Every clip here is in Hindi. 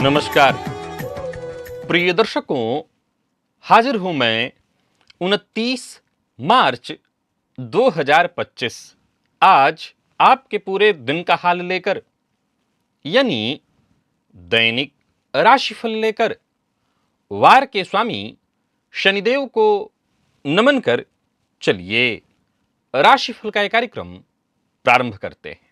नमस्कार प्रिय दर्शकों, हाजिर हूं मैं 29 मार्च 2025 आज आपके पूरे दिन का हाल लेकर, यानी दैनिक राशिफल लेकर वार के स्वामी शनिदेव को नमन कर चलिए राशिफल का यह कार्यक्रम प्रारंभ करते हैं।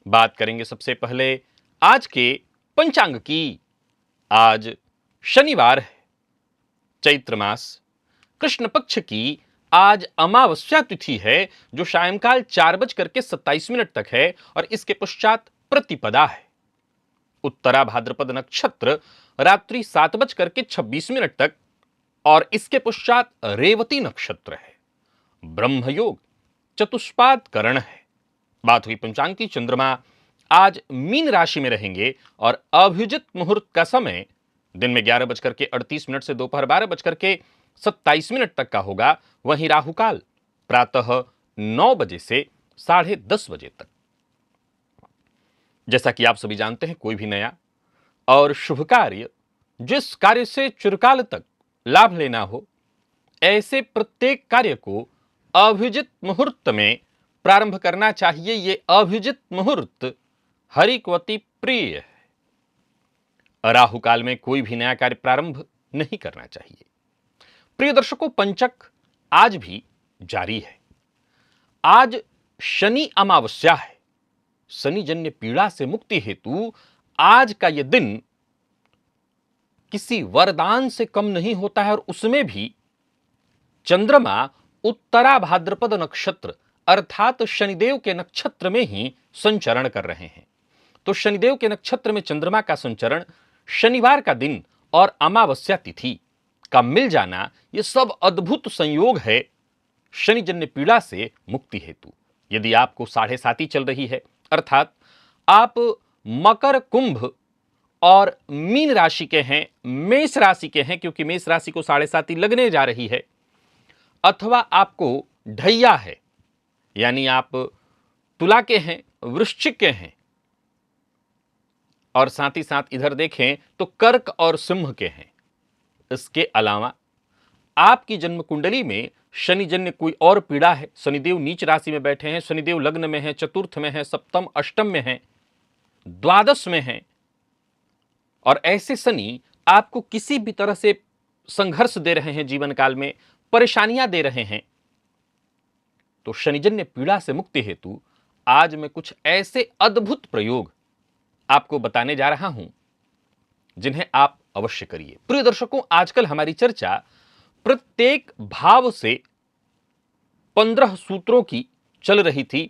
बात करेंगे सबसे पहले आज के पंचांग की। आज शनिवार है, चैत्र मास कृष्ण पक्ष की आज अमावस्या तिथि है जो सायंकाल 4:27 तक है और इसके पश्चात प्रतिपदा है। उत्तरा भाद्रपद नक्षत्र रात्रि 7:26 तक और इसके पश्चात रेवती नक्षत्र है। ब्रह्मयोग चतुष्पाद करण है। बात हुई पंचांग की। चंद्रमा आज मीन राशि में रहेंगे और अभिजित मुहूर्त का समय दिन में 11:38 से दोपहर 12:27 तक का होगा। वहीं राहुकाल प्रातः 9 बजे से 10:30 बजे तक। जैसा कि आप सभी जानते हैं, कोई भी नया और शुभ कार्य जिस कार्य से चिरकाल तक लाभ लेना हो, ऐसे प्रत्येक कार्य को अभिजित मुहूर्त में प्रारंभ करना चाहिए। ये अभिजित मुहूर्त हरिकवती प्रिय है। राहु काल में कोई भी नया कार्य प्रारंभ नहीं करना चाहिए। प्रिय दर्शकों, पंचक आज भी जारी है। आज शनि अमावस्या है। शनि जन्य पीड़ा से मुक्ति हेतु आज का यह दिन किसी वरदान से कम नहीं होता है और उसमें भी चंद्रमा उत्तरा भाद्रपद नक्षत्र अर्थात शनिदेव के नक्षत्र में ही संचरण कर रहे हैं। तो शनिदेव के नक्षत्र में चंद्रमा का संचरण, शनिवार का दिन और अमावस्या तिथि का मिल जाना, यह सब अद्भुत संयोग है शनिजन्य पीड़ा से मुक्ति हेतु। यदि आपको 7.5 चल रही है, अर्थात आप मकर, कुंभ और मीन राशि के हैं, मेष राशि के हैं, क्योंकि मेष राशि को 7.5 लगने जा रही है, अथवा आपको ढैया है, यानी आप तुला के हैं, वृश्चिक के हैं, और साथ ही साथ इधर देखें तो कर्क और सिंह के हैं। इसके अलावा आपकी जन्म कुंडली में शनिजन्य कोई और पीड़ा है, शनिदेव नीच राशि में बैठे हैं, शनिदेव लग्न में है, चतुर्थ में है, सप्तम अष्टम में है, द्वादश में है, और ऐसे शनि आपको किसी भी तरह से संघर्ष दे रहे हैं, जीवन काल में परेशानियां दे रहे हैं, तो शनिजन्य पीड़ा से मुक्ति हेतु आज मैं कुछ ऐसे अद्भुत प्रयोग आपको बताने जा रहा हूं जिन्हें आप अवश्य करिए। प्रिय दर्शकों, आजकल हमारी चर्चा प्रत्येक भाव से 15 सूत्रों की चल रही थी।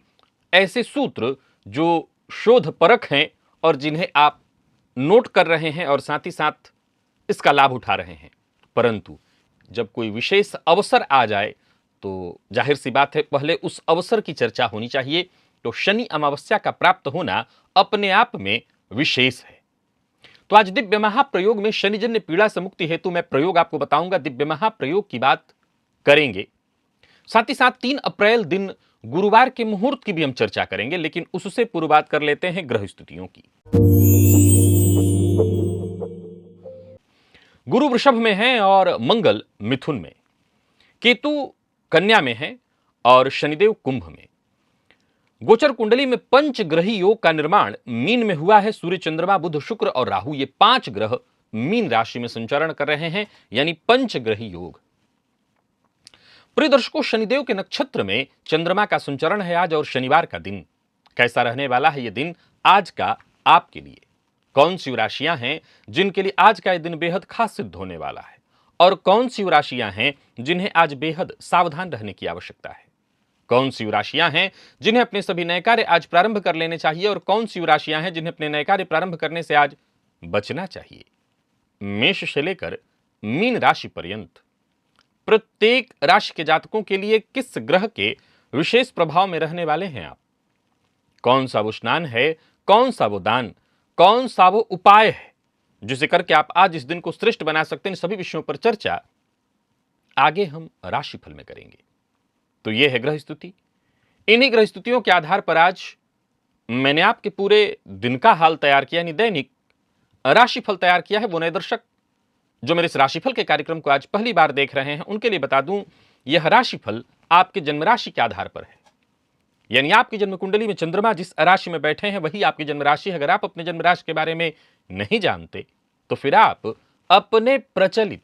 ऐसे सूत्र जो शोध परख हैं और जिन्हें आप नोट कर रहे हैं और साथ ही साथ इसका लाभ उठा रहे हैं। परंतु जब कोई विशेष अवसर आ जाए तो जाहिर सी बात है, पहले उस अवसर की चर्चा होनी चाहिए। तो शनि अमावस्या का प्राप्त होना अपने आप में विशेष है। तो आज दिव्य महाप्रयोग में शनिजन्य पीड़ा से मुक्ति हेतु मैं प्रयोग आपको बताऊंगा। दिव्य महाप्रयोग की बात करेंगे, साथ ही साथ 3 अप्रैल दिन गुरुवार के मुहूर्त की भी हम चर्चा करेंगे, लेकिन उससे पूर्व बात कर लेते हैं ग्रह स्थितियों की। गुरु वृषभ में है और मंगल मिथुन में, केतु कन्या में है और शनिदेव कुंभ में। गोचर कुंडली में पंचग्रही योग का निर्माण मीन में हुआ है। सूर्य, चंद्रमा, बुध, शुक्र और राहु, ये 5 ग्रह मीन राशि में संचरण कर रहे हैं, यानी पंचग्रही योग। प्रिय दर्शकों, शनिदेव के नक्षत्र में चंद्रमा का संचरण है आज और शनिवार का दिन कैसा रहने वाला है, यह दिन आज का आपके लिए। कौन सी राशियां हैं जिनके लिए आज का यह दिन बेहद खास सिद्ध होने वाला है, और कौन सी राशियां हैं जिन्हें आज बेहद सावधान रहने की आवश्यकता है। कौन सी राशियां हैं जिन्हें अपने सभी नए कार्य आज प्रारंभ कर लेने चाहिए और कौन सी राशियां हैं जिन्हें अपने नए कार्य प्रारंभ करने से आज बचना चाहिए। मेष से लेकर मीन राशि पर्यंत प्रत्येक राशि के जातकों के लिए किस ग्रह के विशेष प्रभाव में रहने वाले हैं आप, कौन सा वो स्नान है, कौन सा वो दान, कौन सा वो उपाय है जिसे करके आप आज इस दिन को श्रेष्ठ बना सकते हैं, सभी विषयों पर चर्चा आगे हम राशिफल में करेंगे। तो यह है ग्रह स्तुति। इन्हीं ग्रह स्तुतियों के आधार पर आज मैंने आपके पूरे दिन का हाल तैयार किया, यानी दैनिक राशिफल तैयार किया है। वो नए दर्शक जो मेरे इस राशिफल के कार्यक्रम को आज पहली बार देख रहे हैं, उनके लिए बता दूं, यह राशिफल आपके जन्म राशि के आधार पर है। यानी आपकी जन्म कुंडली में चंद्रमा जिस राशि में बैठे हैं वही आपकी जन्म राशि है। अगर आप अपने जन्म राशि के बारे में नहीं जानते तो फिर आप अपने प्रचलित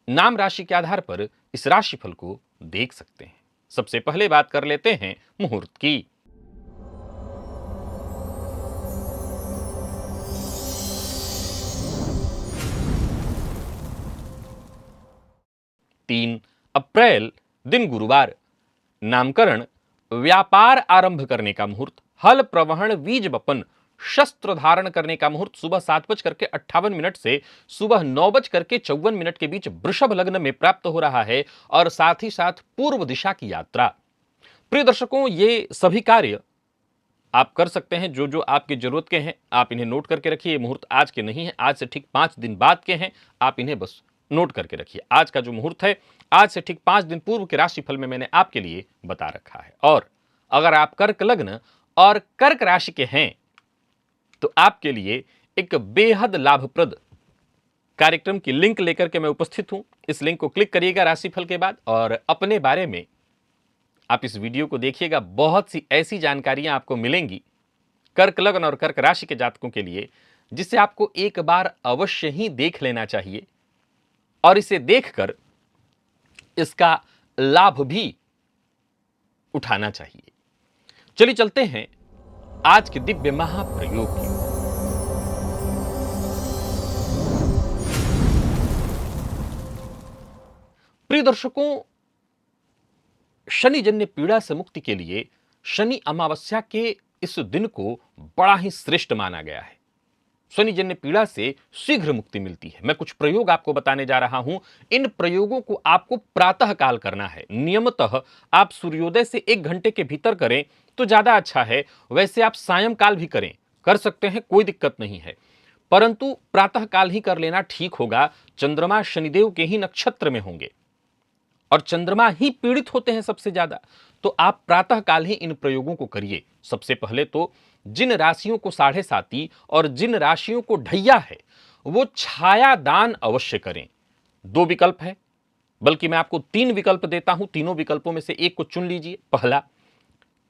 नाम राशि के आधार पर इस राशिफल को देख सकते हैं। सबसे पहले बात कर लेते हैं मुहूर्त की। 3 अप्रैल दिन गुरुवार, नामकरण, व्यापार आरंभ करने का मुहूर्त, हल प्रवहन, बीज बपन, शस्त्र धारण करने का मुहूर्त सुबह 7:58 से सुबह 9:54 के बीच वृषभ लग्न में प्राप्त हो रहा है और साथ ही साथ पूर्व दिशा की यात्रा। प्रिय दर्शकों, ये सभी कार्य आप कर सकते हैं जो जो आपकी जरूरत के हैं। आप इन्हें नोट करके रखिए। मुहूर्त आज के नहीं है, आज से ठीक 5 दिन बाद के हैं। आप इन्हें बस नोट करके रखिए। आज का जो मुहूर्त है आज से ठीक 5 दिन पूर्व के राशिफल में मैंने आपके लिए बता रखा है। और अगर आप कर्क लग्न और कर्क राशि के हैं तो आपके लिए एक बेहद लाभप्रद कार्यक्रम की लिंक लेकर के मैं उपस्थित हूं। इस लिंक को क्लिक करिएगा राशिफल के बाद और अपने बारे में आप इस वीडियो को देखिएगा। बहुत सी ऐसी जानकारियां आपको मिलेंगी कर्क लग्न और कर्क राशि के जातकों के लिए, जिसे आपको एक बार अवश्य ही देख लेना चाहिए और इसे देखकर इसका लाभ भी उठाना चाहिए। चलिए चलते हैं आज के दिव्य महाप्रयोग की। प्रिय दर्शकों, शनि जन्य पीड़ा से मुक्ति के लिए शनि अमावस्या के इस दिन को बड़ा ही श्रेष्ठ माना गया है। शनि जन्य पीड़ा से शीघ्र मुक्ति मिलती है। मैं कुछ प्रयोग आपको बताने जा रहा हूं। इन प्रयोगों को आपको प्रातः काल करना है। नियमतः आप सूर्योदय से 1 घंटे के भीतर करें तो ज्यादा अच्छा है। वैसे आप सायंकाल भी करें, कर सकते हैं, कोई दिक्कत नहीं है, परंतु प्रातः काल ही कर लेना ठीक होगा। चंद्रमा शनिदेव के ही नक्षत्र में होंगे और चंद्रमा ही पीड़ित होते हैं सबसे ज्यादा। तो आप प्रातः काल ही इन प्रयोगों को करिए। सबसे पहले तो जिन राशियों को 7.5 और जिन राशियों को ढैया है वो छाया दान अवश्य करें। 2 विकल्प है, बल्कि मैं आपको 3 विकल्प देता हूं। तीनों विकल्पों में से एक को चुन लीजिए। पहला,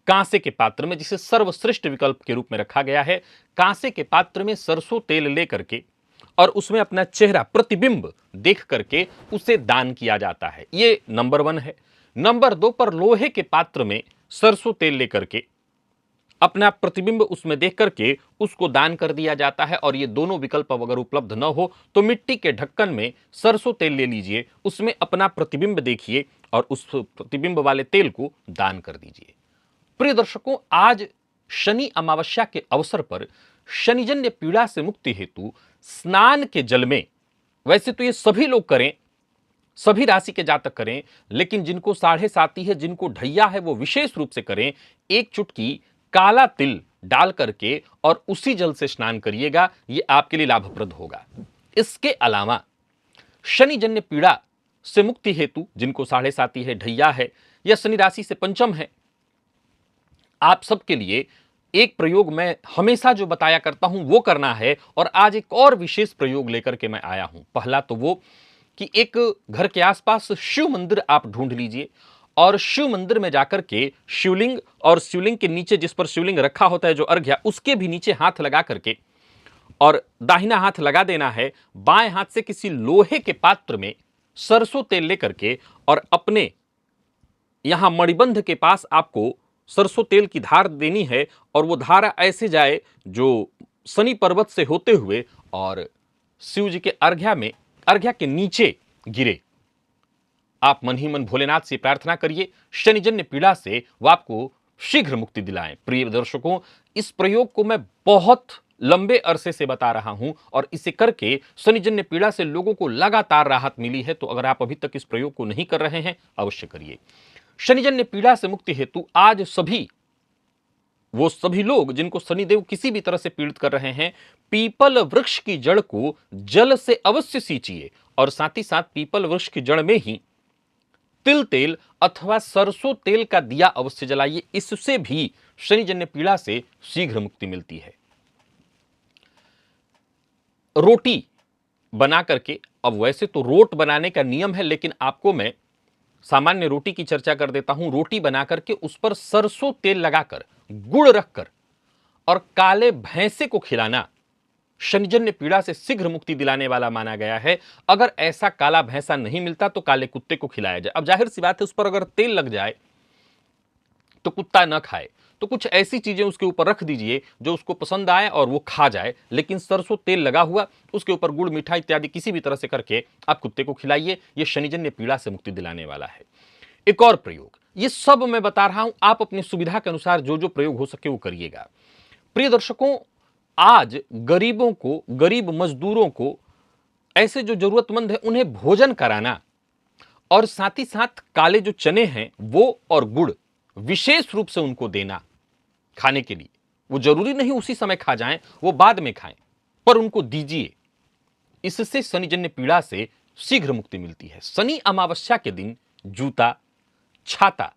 कांसे के पात्र में, जिसे सर्वश्रेष्ठ विकल्प के रूप में रखा गया है, कांसे के पात्र में सरसों तेल लेकर के और उसमें अपना चेहरा प्रतिबिंब देख करके उसे दान किया जाता है। ये नंबर 1 है। नंबर 2 पर लोहे के पात्र में सरसों तेल लेकर के अपना प्रतिबिंब उसमें देख करके उसको दान कर दिया जाता है। और ये दोनों विकल्प अगर उपलब्ध न हो तो मिट्टी के ढक्कन में सरसों तेल ले लीजिए, उसमें अपना प्रतिबिंब देखिए और उस प्रतिबिंब वाले तेल को दान कर दीजिए। प्रिय दर्शकों, आज शनि अमावस्या के अवसर पर शनिजन्य पीड़ा से मुक्ति हेतु स्नान के जल में, वैसे तो ये सभी लोग करें, सभी राशि के जातक करें, लेकिन जिनको 7.5 है, जिनको ढैया है, वो विशेष रूप से करें। 1 चुटकी काला तिल डाल करके और उसी जल से स्नान करिएगा, ये आपके लिए लाभप्रद होगा। इसके अलावा शनिजन्य पीड़ा से मुक्ति हेतु जिनको 7.5 है, ढैया है या शनि राशि से पंचम है, आप सबके लिए एक प्रयोग मैं हमेशा जो बताया करता हूं वो करना है। और आज एक और विशेष प्रयोग लेकर के मैं आया हूं। पहला तो वो कि एक घर के आसपास शिव मंदिर आप ढूंढ लीजिए और शिव मंदिर में जाकर के शिवलिंग और शिवलिंग के नीचे जिस पर शिवलिंग रखा होता है, जो अर्घ्य, उसके भी नीचे हाथ लगा करके और दाहिना हाथ लगा देना है। बाएं हाथ से किसी लोहे के पात्र में सरसों तेल लेकर के और अपने यहां मणिबंध के पास आपको सरसों तेल की धार देनी है और वो धारा ऐसे जाए जो शनि पर्वत से होते हुए और शिव जी के अर्घ्या के नीचे गिरे। आप मन ही मन भोलेनाथ से प्रार्थना करिए, शनिजन्य पीड़ा से वो आपको शीघ्र मुक्ति दिलाएं। प्रिय दर्शकों, इस प्रयोग को मैं बहुत लंबे अरसे से बता रहा हूं और इसे करके शनिजन्य पीड़ा से लोगों को लगातार राहत मिली है। तो अगर आप अभी तक इस प्रयोग को नहीं कर रहे हैं, अवश्य करिए। शनिजन्य पीड़ा से मुक्ति हेतु आज वो सभी लोग जिनको शनिदेव किसी भी तरह से पीड़ित कर रहे हैं, पीपल वृक्ष की जड़ को जल से अवश्य सींचिए और साथ ही साथ पीपल वृक्ष की जड़ में ही तिल तेल अथवा सरसों तेल का दिया अवश्य जलाइए। इससे भी शनिजन्य पीड़ा से शीघ्र मुक्ति मिलती है। रोटी बना करके, अब वैसे तो रोट बनाने का नियम है, लेकिन आपको मैं सामान्य रोटी की चर्चा कर देता हूं। रोटी बना करके उस पर सरसों तेल लगाकर, गुड़ रखकर और काले भैंसे को खिलाना शनिजन्य पीड़ा से शीघ्र मुक्ति दिलाने वाला माना गया है। अगर ऐसा काला भैंसा नहीं मिलता तो काले कुत्ते को खिलाया जाए। अब जाहिर सी बात है, उस पर अगर तेल लग जाए तो कुत्ता न खाए, तो कुछ ऐसी चीजें उसके ऊपर रख दीजिए जो उसको पसंद आए और वो खा जाए। लेकिन सरसों तेल लगा हुआ, उसके ऊपर गुड़ मीठा इत्यादि किसी भी तरह से करके आप कुत्ते को खिलाइए। यह शनिजन्य पीड़ा से मुक्ति दिलाने वाला है। एक और प्रयोग, ये सब मैं बता रहा हूं, आप अपनी सुविधा के अनुसार जो जो प्रयोग हो सके वो करिएगा। प्रिय दर्शकों, आज गरीबों को, गरीब मजदूरों को, ऐसे जो जरूरतमंद है उन्हें भोजन कराना और साथ ही साथ काले जो चने हैं वो और गुड़ विशेष रूप से उनको देना खाने के लिए। वो जरूरी नहीं उसी समय खा जाएं, वो बाद में खाएं, पर उनको दीजिए। इससे शनिजन्य पीड़ा से शीघ्र मुक्ति मिलती है। शनि अमावस्या के दिन जूता, छाता,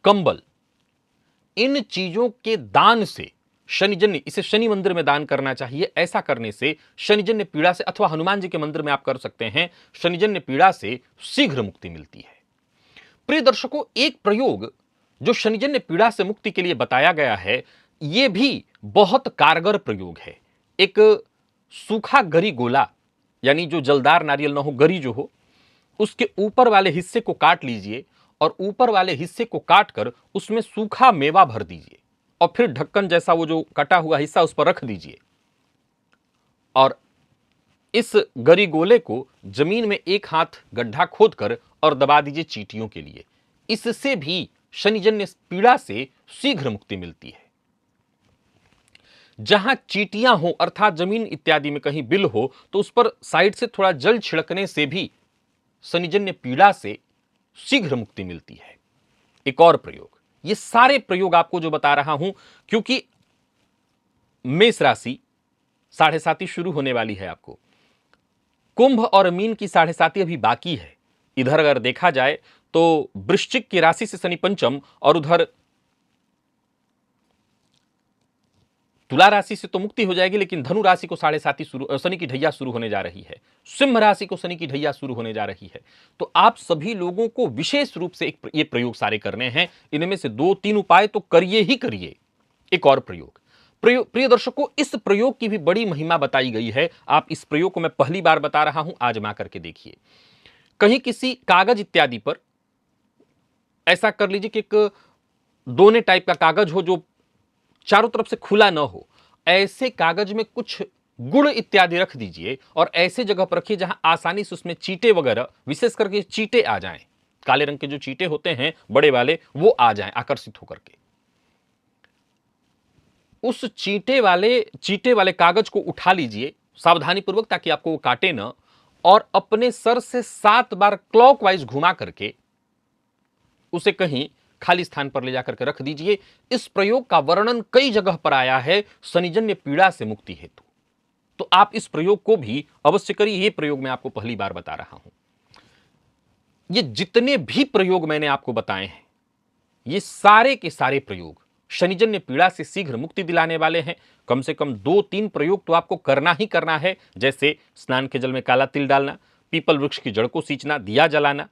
कंबल, इन चीजों के दान से शनिजन्य, इसे शनि मंदिर में दान करना चाहिए। ऐसा करने से शनिजन्य पीड़ा से, अथवा हनुमान जी के मंदिर में आप कर सकते हैं, शनिजन्य पीड़ा से शीघ्र मुक्ति मिलती है। प्रिय दर्शकों, एक प्रयोग जो शनिजन्य पीड़ा से मुक्ति के लिए बताया गया है, यह भी बहुत कारगर प्रयोग है। एक सूखा गरी गोला, यानी जो जलदार नारियल ना हो, गरी जो हो, उसके ऊपर वाले हिस्से को काट लीजिए और ऊपर वाले हिस्से को काटकर उसमें सूखा मेवा भर दीजिए और फिर ढक्कन जैसा वो जो कटा हुआ हिस्सा उस पर रख दीजिए और इस गरी गोले को जमीन में एक हाथ गड्ढा खोदकर और दबा दीजिए चींटियों के लिए। इससे भी शनिजन्य पीड़ा से शीघ्र मुक्ति मिलती है। जहां चींटियां हो अर्थात जमीन इत्यादि में कहीं बिल हो तो उस पर साइड से थोड़ा जल छिड़कने से भी शनिजन्य पीड़ा से शीघ्र मुक्ति मिलती है। एक और प्रयोग, ये सारे प्रयोग आपको जो बता रहा हूं, क्योंकि मेष राशि 7.5 शुरू होने वाली है। आपको कुंभ और मीन की 7.5 अभी बाकी है। इधर अगर देखा जाए तो वृश्चिक की राशि से शनि पंचम और उधर तुला राशि से तो मुक्ति हो जाएगी, लेकिन धनु राशि को 7.5 शनि की ढैया शुरू होने जा रही है। सिंह राशि को शनि की ढैया शुरू होने जा रही है। तो आप सभी लोगों को विशेष रूप से ये प्रयोग सारे करने हैं। इनमें से 2-3 उपाय तो करिए ही करिए। एक और प्रयोग, प्रिय दर्शकों, इस प्रयोग की भी बड़ी महिमा बताई गई है। आप इस प्रयोग को मैं पहली बार बता रहा हूं, आजमा करके देखिए। कहीं किसी कागज इत्यादि पर ऐसा कर लीजिए कि एक दोने टाइप का कागज हो जो चारों तरफ से खुला ना हो। ऐसे कागज में कुछ गुड़ इत्यादि रख दीजिए और ऐसे जगह पर रखिए जहां आसानी से उसमें चींटे वगैरह, विशेष करके चींटे आ जाएं, काले रंग के जो चींटे होते हैं बड़े वाले, वो आ जाएं आकर्षित होकर के। उस चींटे वाले कागज को उठा लीजिए सावधानी पूर्वक, ताकि आपको वो काटे ना, और अपने सर से 7 बार क्लॉकवाइज घुमा करके उसे कहीं खाली स्थान पर ले जाकर के रख दीजिए। इस प्रयोग का वर्णन कई जगह पर आया है शनिजन्य पीड़ा से मुक्ति हेतु। तो आप इस प्रयोग को भी अवश्य करिए। ये प्रयोग मैं आपको पहली बार बता रहा हूं। ये जितने भी प्रयोग मैंने आपको बताए हैं, ये सारे के सारे प्रयोग शनिजन्य पीड़ा से शीघ्र मुक्ति दिलाने वाले हैं। कम से कम 2-3 प्रयोग तो आपको करना ही करना है, जैसे स्नान के जल में काला तिल डालना, पीपल वृक्ष की जड़ को सींचना, दिया जलाना,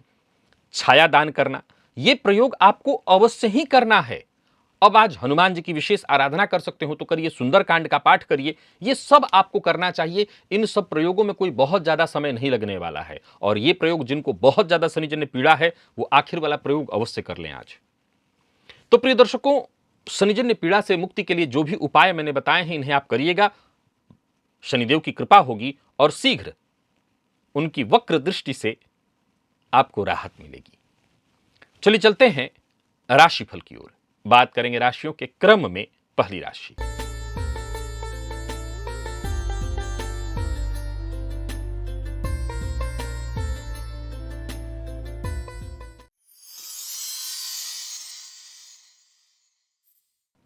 छाया दान करना। ये प्रयोग आपको अवश्य ही करना है। अब आज हनुमान जी की विशेष आराधना कर सकते हो तो करिए, सुंदरकांड का पाठ करिए, ये सब आपको करना चाहिए। इन सब प्रयोगों में कोई बहुत ज्यादा समय नहीं लगने वाला है। और ये प्रयोग जिनको बहुत ज्यादा शनिजन्य पीड़ा है वो आखिर वाला प्रयोग अवश्य कर लें आज। तो प्रिय दर्शकों, शनिजन्य पीड़ा से मुक्ति के लिए जो भी उपाय मैंने बताए हैं, इन्हें आप करिएगा। शनिदेव की कृपा होगी और शीघ्र उनकी वक्र दृष्टि से आपको राहत मिलेगी। चलिए चलते हैं राशिफल की ओर। बात करेंगे राशियों के क्रम में। पहली राशि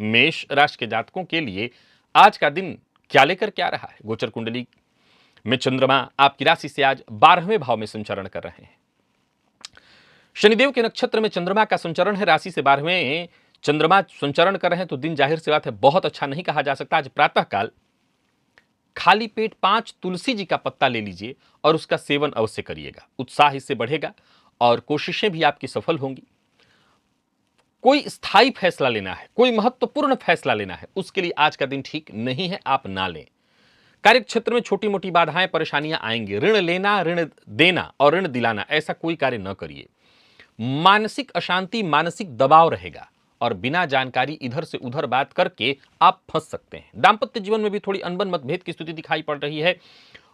मेष राशि के जातकों के लिए आज का दिन क्या लेकर क्या रहा है? गोचर कुंडली में चंद्रमा आपकी राशि से आज 12वें भाव में संचरण कर रहे हैं। शनिदेव के नक्षत्र में चंद्रमा का संचरण है, राशि से 12वें चंद्रमा संचरण कर रहे हैं, तो दिन जाहिर सी बात है बहुत अच्छा नहीं कहा जा सकता। आज प्रातःकाल खाली पेट 5 तुलसी जी का पत्ता ले लीजिए और उसका सेवन अवश्य करिएगा। उत्साह इससे बढ़ेगा और कोशिशें भी आपकी सफल होंगी। कोई स्थायी फैसला लेना है, कोई महत्वपूर्ण फैसला लेना है, उसके लिए आज का दिन ठीक नहीं है, आप ना लें। कार्य क्षेत्र में छोटी मोटी बाधाएं परेशानियां आएंगी। ऋण लेना, ऋण देना और ऋण दिलाना, ऐसा कोई कार्य न करिए। मानसिक अशांति, मानसिक दबाव रहेगा और बिना जानकारी इधर से उधर बात करके आप फंस सकते हैं। दाम्पत्य जीवन में भी थोड़ी अनबन मतभेद की स्थिति दिखाई पड़ रही है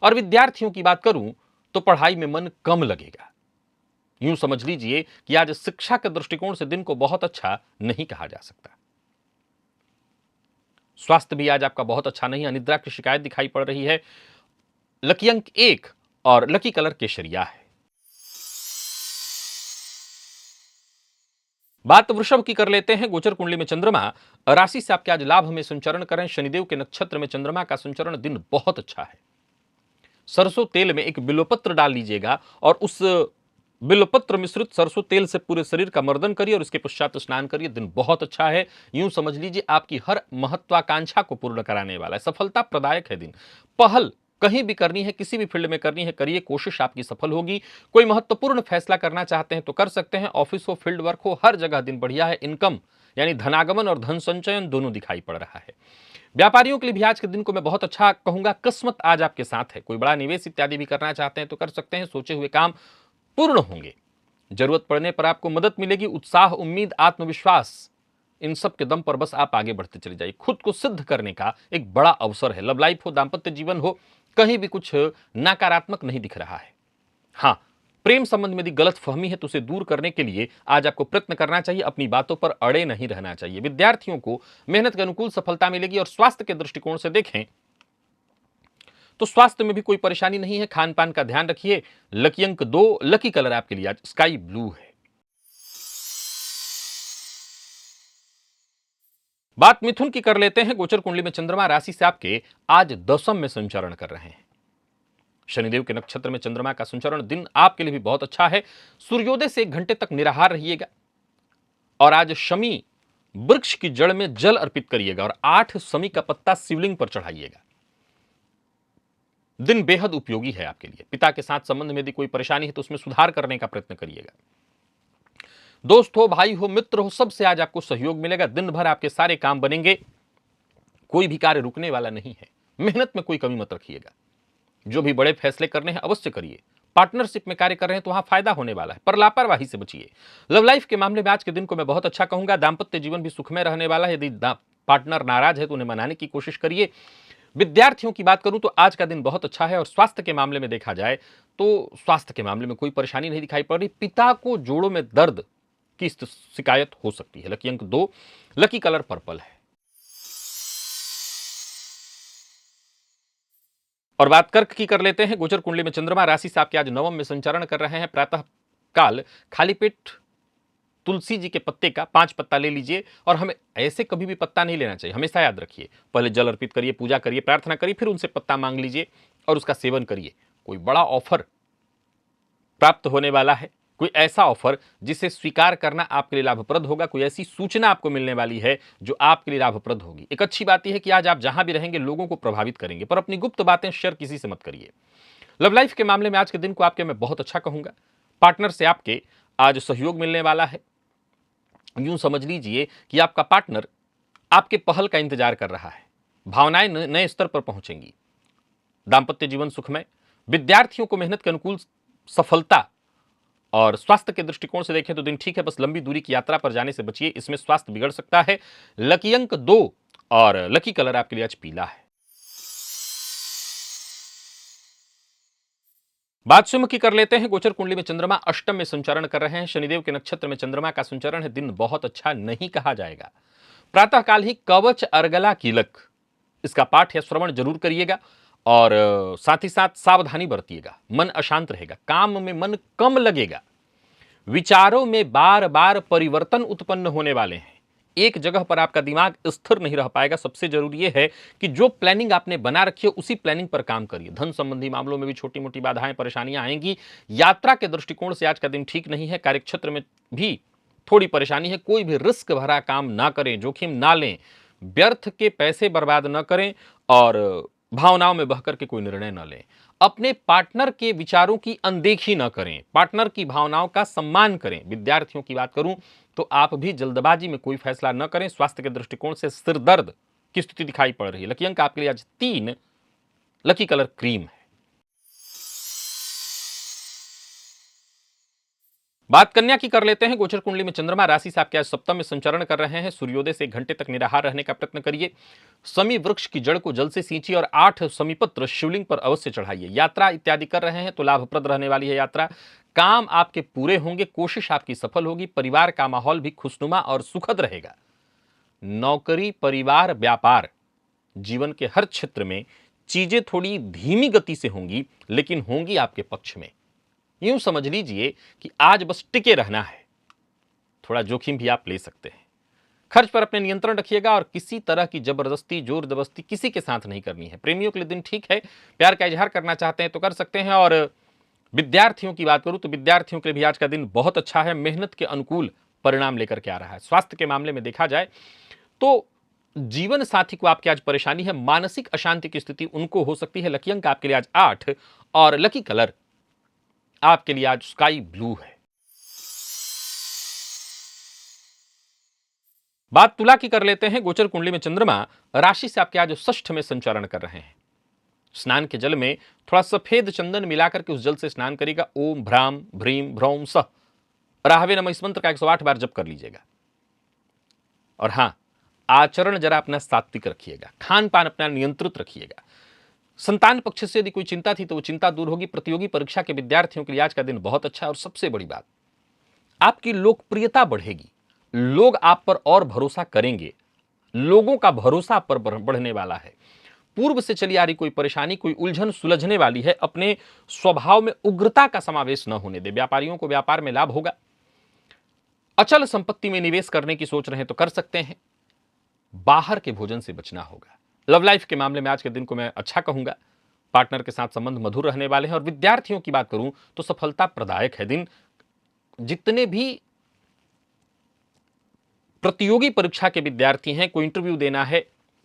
और विद्यार्थियों की बात करूं तो पढ़ाई में मन कम लगेगा। यूं समझ लीजिए कि आज शिक्षा के दृष्टिकोण से दिन को बहुत अच्छा नहीं कहा जा सकता। स्वास्थ्य भी आज आपका बहुत अच्छा नहीं है, अनिद्रा की शिकायत दिखाई पड़ रही है। लकी अंक 1 और लकी कलर केसरिया है। बात वृषभ की कर लेते हैं। गोचर कुंडली में चंद्रमा राशि से आपके आज लाभ में संचरण करें। शनिदेव के नक्षत्र में चंद्रमा का संचरण, दिन बहुत अच्छा है। सरसों तेल में एक बिल्वपत्र डाल लीजिएगा और उस बिल्वपत्र मिश्रित सरसों तेल से पूरे शरीर का मर्दन करिए और उसके पश्चात स्नान करिए। दिन बहुत अच्छा है। यूं समझ लीजिए आपकी हर महत्वाकांक्षा को पूर्ण कराने वाला है, सफलता प्रदायक है दिन। पहल कहीं भी करनी है, किसी भी फील्ड में करनी है, करिए, कोशिश आपकी सफल होगी। कोई महत्वपूर्ण फैसला करना चाहते हैं तो कर सकते हैं। ऑफिस हो, फील्ड वर्क हो, हर जगह दिन बढ़िया है। इनकम यानी धनागमन और धन संचयन दोनों दिखाई पड़ रहा है। व्यापारियों के लिए भी आज के दिन को मैं बहुत अच्छा कहूंगा। किस्मत आज आपके साथ है। कोई बड़ा निवेश इत्यादि भी करना चाहते हैं तो कर सकते हैं। सोचे हुए काम पूर्ण होंगे। जरूरत पड़ने पर आपको मदद मिलेगी। उत्साह, उम्मीद, आत्मविश्वास, इन सब के दम पर बस आप आगे बढ़ते चले जाइए। खुद को सिद्ध करने का एक बड़ा अवसर है। लव लाइफ हो, दाम्पत्य जीवन हो, कहीं भी कुछ नकारात्मक नहीं दिख रहा है। हाँ, प्रेम संबंध में यदि गलत फहमी है तो उसे दूर करने के लिए आज आपको प्रयत्न करना चाहिए। अपनी बातों पर अड़े नहीं रहना चाहिए। विद्यार्थियों को मेहनत के अनुकूल सफलता मिलेगी और स्वास्थ्य के दृष्टिकोण से देखें तो स्वास्थ्य में भी कोई परेशानी नहीं है। खान पान का ध्यान रखिए। लकी अंक 2, लकी कलर आपके लिए आज स्काई ब्लू है। बात मिथुन की कर लेते हैं। गोचर कुंडली में चंद्रमा राशि से आपके आज 10वें में संचरण कर रहे हैं। शनिदेव के नक्षत्र में चंद्रमा का संचरण, दिन आपके लिए भी बहुत अच्छा है। सूर्योदय से 1 घंटे तक निराहार रहिएगा और आज शमी वृक्ष की जड़ में जल अर्पित करिएगा और 8 शमी का पत्ता शिवलिंग पर चढ़ाइएगा। दिन बेहद उपयोगी है आपके लिए। पिता के साथ संबंध में यदि कोई परेशानी है तो उसमें सुधार करने का प्रयत्न करिएगा। दोस्त हो, भाई हो, मित्र हो, सबसे आज आपको सहयोग मिलेगा। दिन भर आपके सारे काम बनेंगे। कोई भी कार्य रुकने वाला नहीं है। मेहनत में कोई कमी मत रखिएगा। जो भी बड़े फैसले करने हैं अवश्य करिए। पार्टनरशिप में कार्य कर रहे हैं तो वहां फायदा होने वाला है, पर लापरवाही से बचिए। लव लाइफ के मामले में आज के दिन को मैं बहुत अच्छा कहूंगा। दाम्पत्य जीवन भी सुखमय रहने वाला है। यदि पार्टनर नाराज है तो उन्हें मनाने की कोशिश करिए। विद्यार्थियों की बात करूं तो आज का दिन बहुत अच्छा है और स्वास्थ्य के मामले में देखा जाए तो स्वास्थ्य के मामले में कोई परेशानी नहीं दिखाई पड़ रही। पिता को जोड़ों में दर्द की शिकायत हो सकती है। लकी अंक 2, लकी कलर पर्पल है। और बात कर्क की कर लेते हैं। गोचर कुंडली में चंद्रमा राशि से आपके आज 9वें में संचरण कर रहे हैं। प्रातः काल खाली पेट तुलसी जी के पत्ते का 5 पत्ता ले लीजिए और हमें ऐसे कभी भी पत्ता नहीं लेना चाहिए। हमेशा याद रखिए, पहले जल अर्पित करिए, पूजा करिए, प्रार्थना करिए, फिर उनसे पत्ता मांग लीजिए और उसका सेवन करिए। कोई बड़ा ऑफर प्राप्त होने वाला है। कोई ऐसा ऑफर जिसे स्वीकार करना आपके लिए लाभप्रद होगा। कोई ऐसी सूचना आपको मिलने वाली है जो आपके लिए लाभप्रद होगी। एक अच्छी बात यह है कि आज आप जहां भी रहेंगे लोगों को प्रभावित करेंगे, पर अपनी गुप्त बातें शेयर किसी से मत करिए। लव लाइफ के मामले में आज के दिन को आपके मैं बहुत अच्छा कहूंगा। पार्टनर से आपके आज सहयोग मिलने वाला है। यूं समझ लीजिए कि आपका पार्टनर आपके पहल का इंतजार कर रहा है। भावनाएं नए स्तर पर पहुंचेंगी। दाम्पत्य जीवन सुखमय। विद्यार्थियों को मेहनत के अनुकूल सफलता और स्वास्थ्य के दृष्टिकोण से देखें तो दिन ठीक है, बस लंबी दूरी की यात्रा पर जाने से बचिए, इसमें स्वास्थ्य बिगड़ सकता है। लकी अंक 2 और लकी कलर आपके लिए आज पीला है। बात सिंह की कर लेते हैं। गोचर कुंडली में चंद्रमा अष्टम में संचरण कर रहे हैं। शनिदेव के नक्षत्र में चंद्रमा का संचरण है। दिन बहुत अच्छा नहीं कहा जाएगा। प्रातःकाल ही कवच अर्गला कीलक इसका पाठ या श्रवण जरूर करिएगा और साथ ही साथ सावधानी बरतिएगा। मन अशांत रहेगा, काम में मन कम लगेगा, विचारों में बार बार परिवर्तन उत्पन्न होने वाले हैं। एक जगह पर आपका दिमाग स्थिर नहीं रह पाएगा। सबसे जरूरी यह है कि जो प्लानिंग आपने बना रखी है उसी प्लानिंग पर काम करिए। धन संबंधी मामलों में भी छोटी मोटी बाधाएं परेशानियां आएंगी। यात्रा के दृष्टिकोण से आज का दिन ठीक नहीं है। कार्यक्षेत्र में भी थोड़ी परेशानी है। कोई भी रिस्क भरा काम ना करें, जोखिम ना लें, व्यर्थ के पैसे बर्बाद न करें और भावनाओं में बहकर के कोई निर्णय न लें। अपने पार्टनर के विचारों की अनदेखी न करें, पार्टनर की भावनाओं का सम्मान करें। विद्यार्थियों की बात करूं तो आप भी जल्दबाजी में कोई फैसला न करें। स्वास्थ्य के दृष्टिकोण से सिर दर्द की स्थिति दिखाई पड़ रही है। लकी अंक आपके लिए आज 3, लकी कलर क्रीम है। बात कन्या की कर लेते हैं। गोचर कुंडली में चंद्रमा राशि से आपके आज सप्तम में संचरण कर रहे हैं। सूर्योदय से 1 घंटे तक निराहार रहने का प्रयत्न करिए। समी वृक्ष की जड़ को जल से सींचिए और 8 समीपत्र शिवलिंग पर अवश्य चढ़ाइए। यात्रा इत्यादि कर रहे हैं तो लाभप्रद रहने वाली है यात्रा। काम आपके पूरे होंगे, कोशिश आपकी सफल होगी। परिवार का माहौल भी खुशनुमा और सुखद रहेगा। नौकरी, परिवार, व्यापार, जीवन के हर क्षेत्र में चीजें थोड़ी धीमी गति से होंगी, लेकिन होंगी आपके पक्ष में। यूं समझ लीजिए कि आज बस टिके रहना है। थोड़ा जोखिम भी आप ले सकते हैं। खर्च पर अपने नियंत्रण रखिएगा और किसी तरह की जबरदस्ती, जोर जबरदस्ती किसी के साथ नहीं करनी है। प्रेमियों के लिए दिन ठीक है। प्यार का इजहार करना चाहते हैं तो कर सकते हैं। और विद्यार्थियों की बात करूं तो विद्यार्थियों के लिए भी आज का दिन बहुत अच्छा है। मेहनत के अनुकूल परिणाम लेकर के आ रहा है। स्वास्थ्य के मामले में देखा जाए तो जीवन साथी को आपकी आज परेशानी है। मानसिक अशांति की स्थिति उनको हो सकती है। लकी अंक आपके लिए आज 8 और लकी कलर आपके लिए आज स्काई ब्लू है। बात तुला की कर लेते हैं। गोचर कुंडली में चंद्रमा राशि से आपके आज षष्ठ में संचरण कर रहे हैं। स्नान के जल में थोड़ा सफेद चंदन मिलाकर के उस जल से स्नान करिएगा। ओम भ्राम भ्रीम भ्रौम सह राहवे नमः इस मंत्र का 108 बार जप कर लीजिएगा। और हां, आचरण जरा अपना सात्विक रखिएगा। खान पान अपना नियंत्रित रखिएगा। संतान पक्ष से यदि कोई चिंता थी तो वो चिंता दूर होगी। प्रतियोगी परीक्षा के विद्यार्थियों के लिए आज का दिन बहुत अच्छा है। और सबसे बड़ी बात, आपकी लोकप्रियता बढ़ेगी। लोग आप पर और भरोसा करेंगे। लोगों का भरोसा आप पर बढ़ने वाला है। पूर्व से चली आ रही कोई परेशानी, कोई उलझन सुलझने वाली है। अपने स्वभाव में उग्रता का समावेश न होने दे। व्यापारियों को व्यापार में लाभ होगा। अचल संपत्ति में निवेश करने की सोच रहे हैं तो कर सकते हैं। बाहर के भोजन से बचना होगा। लव लाइफ के मामले में आज के दिन को मैं अच्छा कहूंगा। पार्टनर के साथ संबंध मधुर रहने वाले हैं। और विद्यार्थियों की बात करूं तो सफलता प्रदायक है दिन। जितने भी प्रतियोगी परीक्षा के विद्यार्थी हैं, कोई इंटरव्यू देना है,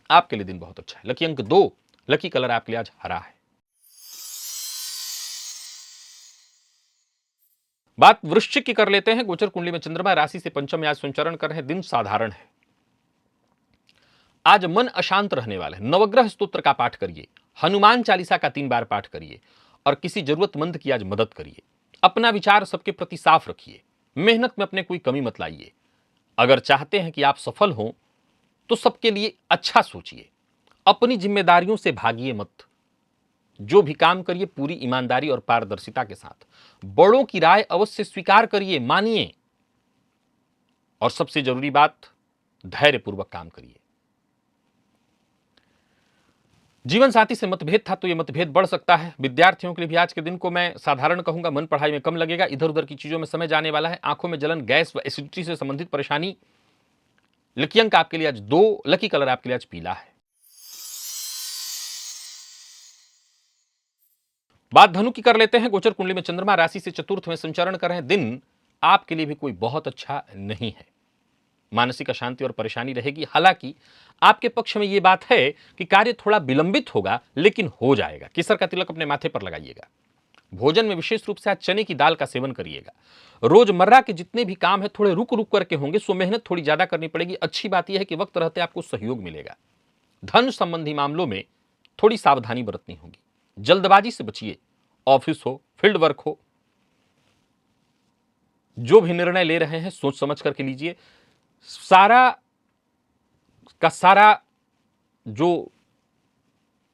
आपके लिए दिन बहुत अच्छा है। लकी अंक 2, लकी कलर आपके लिए आज हरा है। बात वृश्चिक की कर लेते हैं। गोचर कुंडली में चंद्रमा राशि से पंचम में आज संचरण कर रहे हैं। दिन साधारण है। आज मन अशांत रहने वाला है। नवग्रह स्तोत्र का पाठ करिए। हनुमान चालीसा का 3 बार पाठ करिए और किसी जरूरतमंद की आज मदद करिए। अपना विचार सबके प्रति साफ रखिए। मेहनत में अपने कोई कमी मत लाइए। अगर चाहते हैं कि आप सफल हों तो सबके लिए अच्छा सोचिए। अपनी जिम्मेदारियों से भागिए मत। जो भी काम करिए पूरी ईमानदारी और पारदर्शिता के साथ। बड़ों की राय अवश्य स्वीकार करिए, मानिए। और सबसे जरूरी बात, धैर्यपूर्वक काम करिए। जीवन साथी से मतभेद था तो यह मतभेद बढ़ सकता है। विद्यार्थियों के लिए भी आज के दिन को मैं साधारण कहूंगा। मन पढ़ाई में कम लगेगा। इधर उधर की चीजों में समय जाने वाला है। आंखों में जलन, गैस व एसिडिटी से संबंधित परेशानी। लकी अंक आपके लिए आज 2, लकी कलर आपके लिए आज पीला है। बात धनु की कर लेते हैं। गोचर कुंडली में चंद्रमा राशि से चतुर्थ में संचरण कर रहे हैं। दिन आपके लिए भी कोई बहुत अच्छा नहीं है। मानसिक अशांति और परेशानी रहेगी। हालांकि आपके पक्ष में यह बात है कि कार्य थोड़ा विलंबित होगा, लेकिन हो जाएगा। केसर का तिलक अपने माथे पर लगाइएगा। भोजन में विशेष रूप से आज चने की दाल का सेवन करिएगा। रोजमर्रा के जितने भी काम है थोड़े रुक रुक करके होंगे, सो मेहनत थोड़ी ज्यादा करनी पड़ेगी। अच्छी बात यह है कि वक्त रहते आपको सहयोग मिलेगा। धन संबंधी मामलों में थोड़ी सावधानी बरतनी होगी। जल्दबाजी से बचिए। ऑफिस हो, फील्ड वर्क हो, जो भी निर्णय ले रहे हैं सोच समझ करके लीजिए। सारा का सारा जो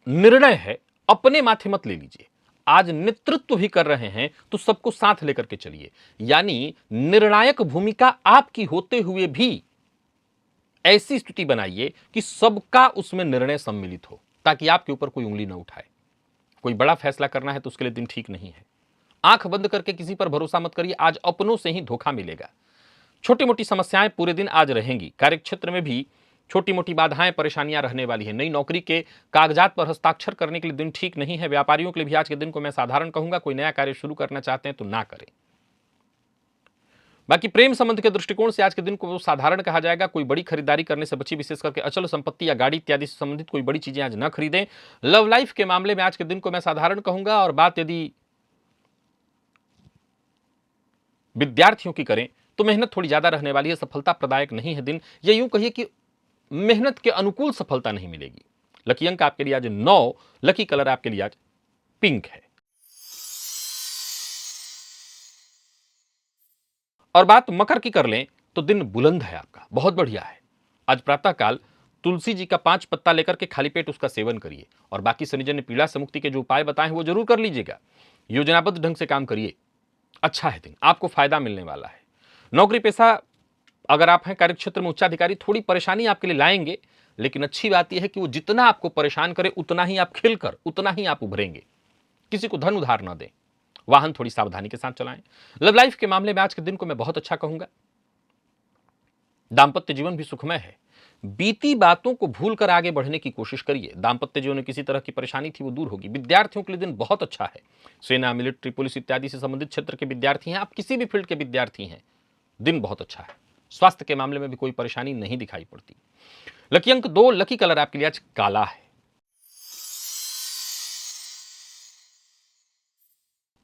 निर्णय है अपने माथे मत ले लीजिए। आज नेतृत्व भी कर रहे हैं तो सबको साथ लेकर के चलिए। यानी निर्णायक भूमिका आपकी होते हुए भी ऐसी स्थिति बनाइए कि सबका उसमें निर्णय सम्मिलित हो, ताकि आपके ऊपर कोई उंगली न उठाए। कोई बड़ा फैसला करना है तो उसके लिए दिन ठीक नहीं है। आंख बंद करके किसी पर भरोसा मत करिए। आज अपनों से ही धोखा मिलेगा। छोटी मोटी समस्याएं पूरे दिन आज रहेंगी। कार्यक्षेत्र में भी छोटी मोटी बाधाएं परेशानियां रहने वाली है। नई नौकरी के कागजात पर हस्ताक्षर करने के लिए दिन ठीक नहीं है। व्यापारियों के लिए भी आज के दिन को मैं साधारण कहूंगा। कोई नया कार्य शुरू करना चाहते हैं तो ना करें। बाकी प्रेम संबंध के दृष्टिकोण से आज के दिन को साधारण कहा जाएगा। कोई बड़ी खरीदारी करने से बची, विशेष करके अचल संपत्ति या गाड़ी इत्यादि से संबंधित कोई बड़ी चीजें आज न खरीदें। लव लाइफ के मामले में आज के दिन को मैं साधारण कहूंगा। और बात यदि विद्यार्थियों की करें तो मेहनत थोड़ी ज्यादा रहने वाली है, सफलता प्रदायक नहीं है दिन। या यूं कहिए कि मेहनत के अनुकूल सफलता नहीं मिलेगी। लकी अंक आपके लिए आज 9, लकी कलर आपके लिए आज पिंक है। और बात मकर की कर लें तो दिन बुलंद है आपका, बहुत बढ़िया है। आज प्रातःकाल तुलसी जी का 5 पत्ता लेकर के खाली पेट उसका सेवन करिए। और बाकी शनिजन्य पीड़ा से मुक्ति के जो उपाय बताए हैं वो जरूर कर लीजिएगा। योजनाबद्ध ढंग से काम करिए, अच्छा है दिन, आपको फायदा मिलने वाला है। नौकरी पेशा अगर आप हैं, कार्यक्षेत्र में उच्चाधिकारी थोड़ी परेशानी आपके लिए लाएंगे, लेकिन अच्छी बात यह है कि वो जितना आपको परेशान करे उतना ही आप खिलकर, उतना ही आप उभरेंगे। किसी को धन उधार न दें। वाहन थोड़ी सावधानी के साथ चलाएं। लव लाइफ के मामले में आज के दिन को मैं बहुत अच्छा कहूंगा। दांपत्य जीवन भी सुखमय है। बीती बातों को भूलकर आगे बढ़ने की कोशिश करिए। दांपत्य जीवन में किसी तरह की परेशानी थी वो दूर होगी। विद्यार्थियों के लिए दिन बहुत अच्छा है। सेना, मिलिट्री, पुलिस इत्यादि से संबंधित क्षेत्र के विद्यार्थी हैं, आप किसी भी फील्ड के विद्यार्थी हैं, दिन बहुत अच्छा है। स्वास्थ्य के मामले में भी कोई परेशानी नहीं दिखाई पड़ती। लकी अंक 2, लकी कलर आपके लिए आज काला है।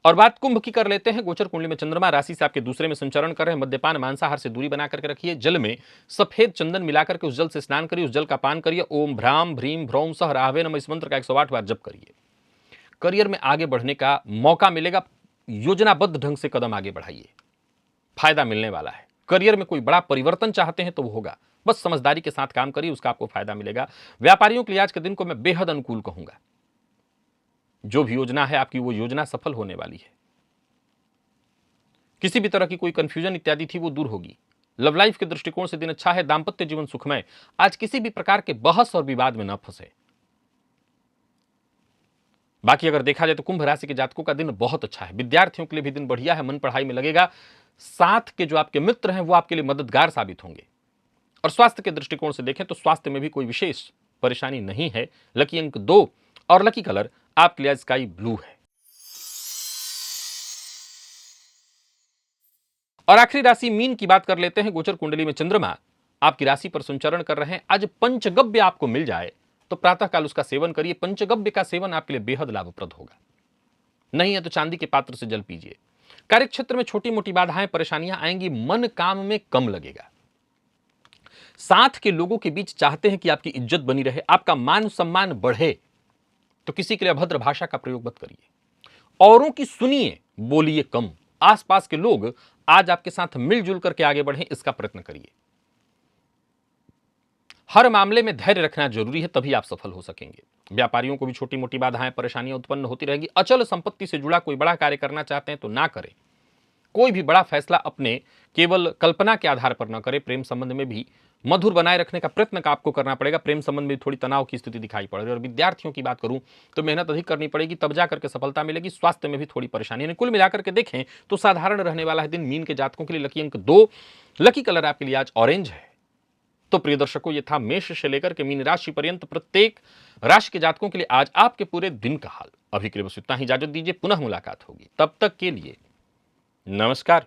और बात कुंभ की कर लेते हैं। गोचर कुंडली में चंद्रमा राशि से आपके दूसरे में संचरण कर रहे हैं। मद्यपान, मांसाहार से दूरी बना करके रखिए। जल में सफेद चंदन मिलाकर के उस जल से स्नान करिए, उस जल का पान करिए। ओम भ्राम भ्रीम भ्रौम सह राहवे नमः इस मंत्र का 108 बार जप करिए। करियर में आगे बढ़ने का मौका मिलेगा। योजनाबद्ध ढंग से कदम आगे बढ़ाइए, फायदा मिलने वाला है। करियर में कोई बड़ा परिवर्तन चाहते हैं तो वो होगा, बस समझदारी के साथ काम करिए, उसका आपको फायदा मिलेगा। व्यापारियों के लिए आज के दिन को मैं बेहद अनुकूल कहूंगा। जो भी योजना है आपकी, वो योजना सफल होने वाली है। किसी भी तरह की कोई कंफ्यूजन इत्यादि थी वो दूर होगी। लव लाइफ के दृष्टिकोण से दिन अच्छा है। दांपत्य जीवन सुखमय। आज किसी भी प्रकार के बहस और विवाद में न फंसे। बाकी अगर देखा जाए तो कुंभ राशि के जातकों का दिन बहुत अच्छा है। विद्यार्थियों के लिए भी दिन बढ़िया है, मन पढ़ाई में लगेगा। साथ के जो आपके मित्र हैं वो आपके लिए मददगार साबित होंगे। और स्वास्थ्य के दृष्टिकोण से देखें तो स्वास्थ्य में भी कोई विशेष परेशानी नहीं है। लकी अंक 2 और लकी कलर आपके लिए स्काई ब्लू है। और आखिरी राशि मीन की बात कर लेते हैं। गोचर कुंडली में चंद्रमा आपकी राशि पर संचरण कर रहे हैं। आज पंचगव्य आपको मिल जाए तो प्रातःकाल उसका सेवन करिए। पंचगव्य का सेवन आपके लिए बेहद लाभप्रद होगा। नहीं है तो चांदी के पात्र से जल पीजिए। कार्यक्षेत्र में छोटी मोटी बाधाएं परेशानियां आएंगी। मन काम में कम लगेगा। साथ के लोगों के बीच चाहते हैं कि आपकी इज्जत बनी रहे, आपका मान सम्मान बढ़े, तो किसी के लिए अभद्र भाषा का प्रयोग मत करिए। औरों की सुनिए, बोलिए कम। आसपास के लोग आज आपके साथ मिलजुल करके आगे बढ़ें, इसका प्रयत्न करिए। हर मामले में धैर्य रखना जरूरी है, तभी आप सफल हो सकेंगे। व्यापारियों को भी छोटी मोटी बाधाएं परेशानियां उत्पन्न होती रहेगी। अचल संपत्ति से जुड़ा कोई बड़ा कार्य करना चाहते हैं तो ना करें। कोई भी बड़ा फैसला अपने केवल कल्पना के आधार पर ना करें। प्रेम संबंध में भी मधुर बनाए रखने का प्रयत्न का आपको करना पड़ेगा। प्रेम संबंध में थोड़ी तनाव की स्थिति दिखाई पड़ रही है। और विद्यार्थियों की बात करूं तो मेहनत अधिक करनी पड़ेगी, तब जाकर के सफलता मिलेगी। स्वास्थ्य में भी थोड़ी परेशानी है। कुल मिलाकर के देखें तो साधारण रहने वाला है दिन मीन के जातकों के लिए। लकी अंक 2, लकी कलर आपके लिए आज ऑरेंज है। तो प्रिय दर्शकों, ये था मेष से लेकर के मीन राशि पर्यंत प्रत्येक राशि के जातकों के लिए आज आपके पूरे दिन का हाल। अभी के लिए बस इतना ही, इजाजत दीजिए, पुनः मुलाकात होगी। तब तक के लिए नमस्कार।